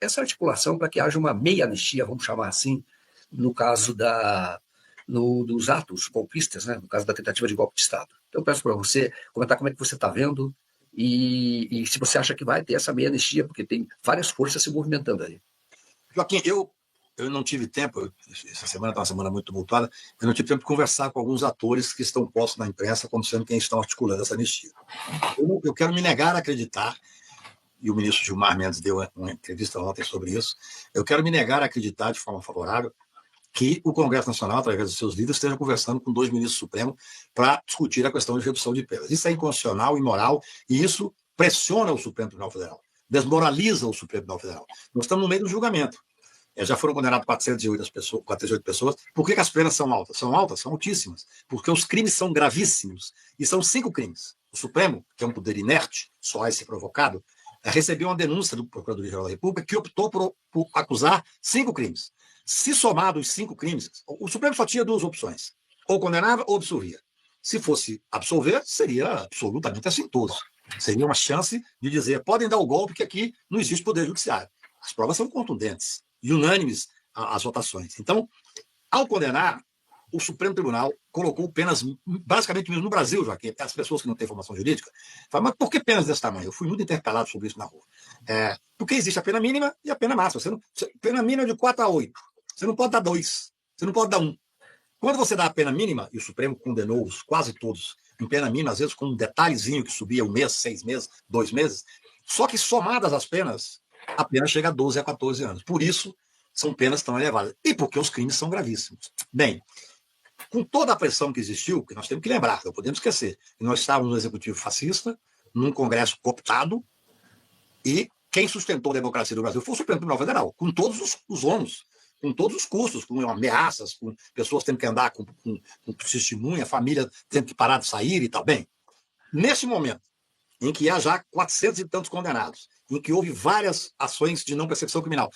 essa articulação para que haja uma meia anistia, vamos chamar assim, no caso dos atos golpistas, né? No caso da tentativa de golpe de Estado. Então, eu peço para você comentar como é que você está vendo e se você acha que vai ter essa meia anistia, porque tem várias forças se movimentando aí. Joaquim, eu não tive tempo, essa semana está uma semana muito tumultuada, eu não tive tempo de conversar com alguns atores que estão postos na imprensa como sendo quem estão articulando essa anistia. Eu quero me negar a acreditar, e o ministro Gilmar Mendes deu uma entrevista ontem sobre isso, eu quero me negar a acreditar de forma favorável que o Congresso Nacional, através dos seus líderes, esteja conversando com 2 ministros supremos para discutir a questão de redução de penas. Isso é inconstitucional, imoral, e isso pressiona o Supremo Tribunal Federal, desmoraliza o Supremo Tribunal Federal. Nós estamos no meio do julgamento. Já foram condenadas 408 pessoas. Por que as penas são altas? São altas, são altíssimas. Porque os crimes são gravíssimos. E são 5 crimes. O Supremo, que é um poder inerte, só é ser provocado, recebeu uma denúncia do Procurador-Geral da República que optou por acusar 5 crimes. Se somado os 5 crimes, o Supremo só tinha 2 opções. Ou condenava ou absolvia. Se fosse absolver, seria absolutamente assintoso. Seria uma chance de dizer, podem dar o golpe que aqui não existe poder judiciário. As provas são contundentes e unânimes as votações. Então, ao condenar, o Supremo Tribunal colocou penas, basicamente mesmo no Brasil, Joaquim, as pessoas que não têm formação jurídica falam, mas por que penas desse tamanho? Eu fui muito interpelado sobre isso na rua. Porque existe a pena mínima e a pena máxima. Pena mínima de 4 a 8. Você não pode dar 2, você não pode dar 1. Quando você dá a pena mínima, e o Supremo condenou-os quase todos em pena mínima, às vezes com um detalhezinho que subia 1 mês, 6 meses, 2 meses, só que somadas as penas, a pena chega a 12 a 14 anos. Por isso, são penas tão elevadas. E porque os crimes são gravíssimos. Bem, com toda a pressão que existiu, que nós temos que lembrar, não podemos esquecer, que nós estávamos no executivo fascista, num Congresso cooptado, e quem sustentou a democracia do Brasil foi o Supremo Tribunal Federal, com todos os ônus, com todos os custos, com ameaças, com pessoas tendo que andar com testemunha, família tendo que parar de sair e tal. Bem, nesse momento, em que há já 400 e tantos condenados, em que houve várias ações de não persecução criminal.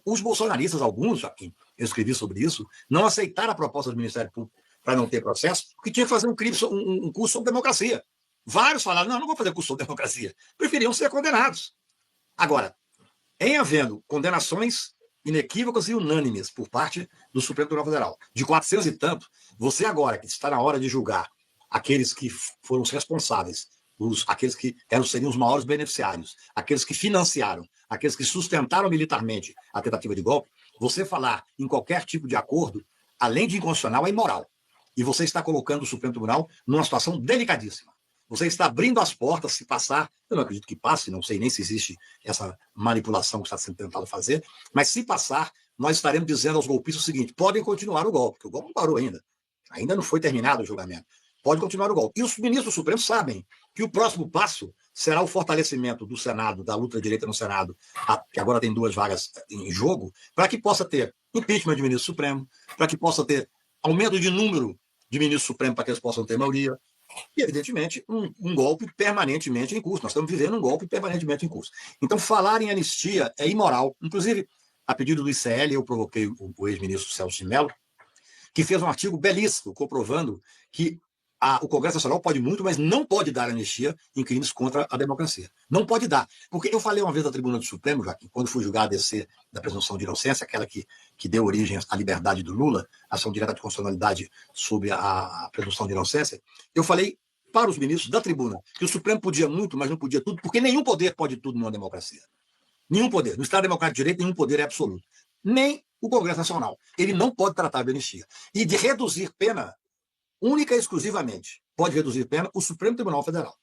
Os bolsonaristas, alguns, Joaquim, eu escrevi sobre isso, não aceitaram a proposta do Ministério Público para não ter processo, porque tinha que fazer um curso sobre democracia. Vários falaram, não vou fazer curso sobre democracia. Preferiam ser condenados. Agora, em havendo condenações inequívocas e unânimes por parte do Supremo Tribunal Federal, de 400 e tanto, você agora, que está na hora de julgar aqueles que foram os responsáveis, aqueles que seriam os maiores beneficiários, aqueles que financiaram, aqueles que sustentaram militarmente a tentativa de golpe, você falar em qualquer tipo de acordo, além de inconstitucional, é imoral. E você está colocando o Supremo Tribunal numa situação delicadíssima. Você está abrindo as portas, se passar, eu não acredito que passe, não sei nem se existe essa manipulação que está sendo tentado fazer, mas se passar, nós estaremos dizendo aos golpistas o seguinte, podem continuar o golpe, porque o golpe não parou ainda não foi terminado o julgamento. Pode continuar o golpe. E os ministros do Supremo sabem que o próximo passo será o fortalecimento do Senado, da luta direita no Senado, que agora tem 2 vagas em jogo, para que possa ter impeachment de ministro supremo, para que possa ter aumento de número de ministros supremos para que eles possam ter maioria, e, evidentemente, um golpe permanentemente em curso. Nós estamos vivendo um golpe permanentemente em curso. Então, falar em anistia é imoral. Inclusive, a pedido do ICL, eu provoquei o ex-ministro Celso de Mello, que fez um artigo belíssimo comprovando que o Congresso Nacional pode muito, mas não pode dar anistia em crimes contra a democracia. Não pode dar. Porque eu falei uma vez da Tribuna do Supremo, Joaquim, quando fui julgar a DC da presunção de inocência, aquela que deu origem à liberdade do Lula, ação direta de constitucionalidade sobre a presunção de inocência, eu falei para os ministros da tribuna que o Supremo podia muito, mas não podia tudo, porque nenhum poder pode tudo numa democracia. Nenhum poder. No Estado Democrático de Direito, nenhum poder é absoluto. Nem o Congresso Nacional. Ele não pode tratar de anistia. E de reduzir pena, única e exclusivamente, pode reduzir pena o Supremo Tribunal Federal,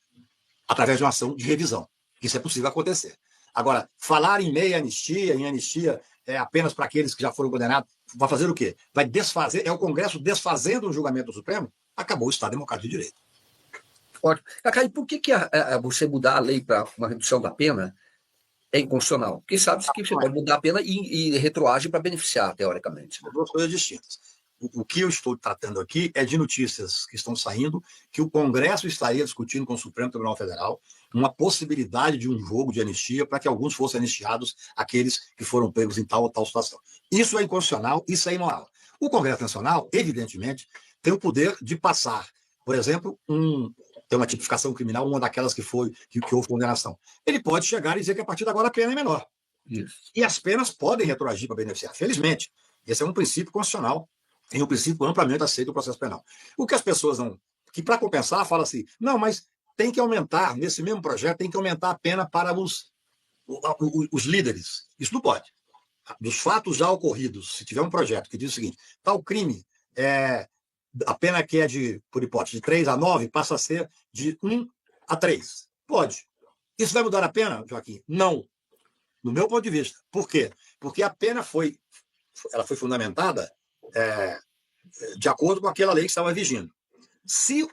através de uma ação de revisão. Isso é possível acontecer. Agora, falar em meia anistia, em anistia apenas para aqueles que já foram condenados, vai fazer o quê? Vai desfazer, é o Congresso desfazendo o julgamento do Supremo? Acabou o Estado Democrático de Direito. Ótimo. Cacá, e por que você mudar a lei para uma redução da pena é inconstitucional? Porque sabe-se que você pode mudar a pena e retroage para beneficiar, teoricamente. São 2 coisas distintas. O que eu estou tratando aqui é de notícias que estão saindo que o Congresso estaria discutindo com o Supremo Tribunal Federal uma possibilidade de um jogo de anistia para que alguns fossem anistiados, aqueles que foram pegos em tal ou tal situação. Isso é inconstitucional, isso é imoral. O Congresso Nacional, evidentemente, tem o poder de passar, por exemplo, tem uma tipificação criminal, uma daquelas que houve condenação. Ele pode chegar e dizer que a partir de agora a pena é menor. Isso. E as penas podem retroagir para beneficiar, felizmente. Esse é um princípio constitucional e um princípio amplamente aceito no processo penal. O que as pessoas não... que para compensar, fala assim, não, mas tem que aumentar, nesse mesmo projeto, tem que aumentar a pena para os líderes. Isso não pode. Dos fatos já ocorridos, se tiver um projeto que diz o seguinte, tal crime, a pena que é por hipótese, de 3 a 9, passa a ser de 1 a 3. Pode. Isso vai mudar a pena, Joaquim? Não. No meu ponto de vista. Por quê? Porque a pena foi fundamentada de acordo com aquela lei que estava vigindo. Se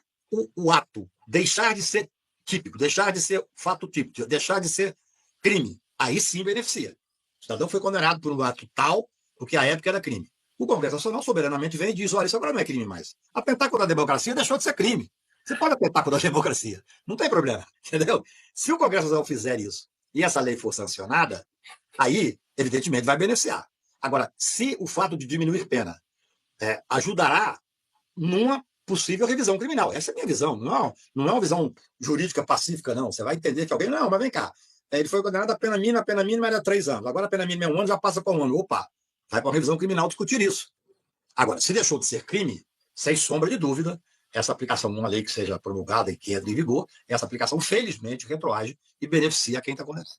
o ato deixar de ser típico, deixar de ser fato típico, deixar de ser crime, aí sim beneficia. O cidadão foi condenado por um ato tal, porque à época era crime. O Congresso Nacional soberanamente vem e diz, olha, isso agora não é crime mais. Atentar contra a democracia deixou de ser crime. Você pode atentar contra a democracia. Não tem problema, entendeu? Se o Congresso Nacional fizer isso e essa lei for sancionada, aí, evidentemente, vai beneficiar. Agora, se o fato de diminuir pena ajudará numa possível revisão criminal. Essa é a minha visão. Não é uma visão jurídica pacífica, não. Você vai entender que alguém... Não, mas vem cá. Ele foi condenado a pena mínima era 3 anos. Agora a pena mínima é 1 ano, já passa para 1 ano. Opa, vai para uma revisão criminal discutir isso. Agora, se deixou de ser crime, sem sombra de dúvida, essa aplicação numa lei que seja promulgada e que entre em vigor, essa aplicação, felizmente, retroage e beneficia quem está condenado.